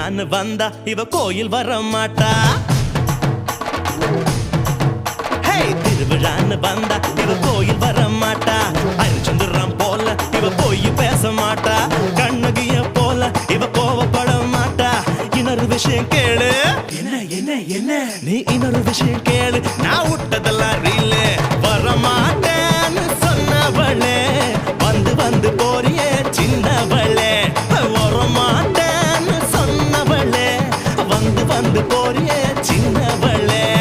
திருவிழான்னு வந்தா இவ கோயில் வர மாட்டா. திருவிழான்னு வந்தா இவ கோயில் வர மாட்டா. அரிச்சந்திரம் போல இவ போய் பேச மாட்டா. கண்ணகிய போல இவ கோவப்பட மாட்டா. இன்னொரு விஷயம் கேளு. என்ன என்ன என்ன நீ இன்னொரு விஷயம் கேளு. நான் விட்டதெல்லாம்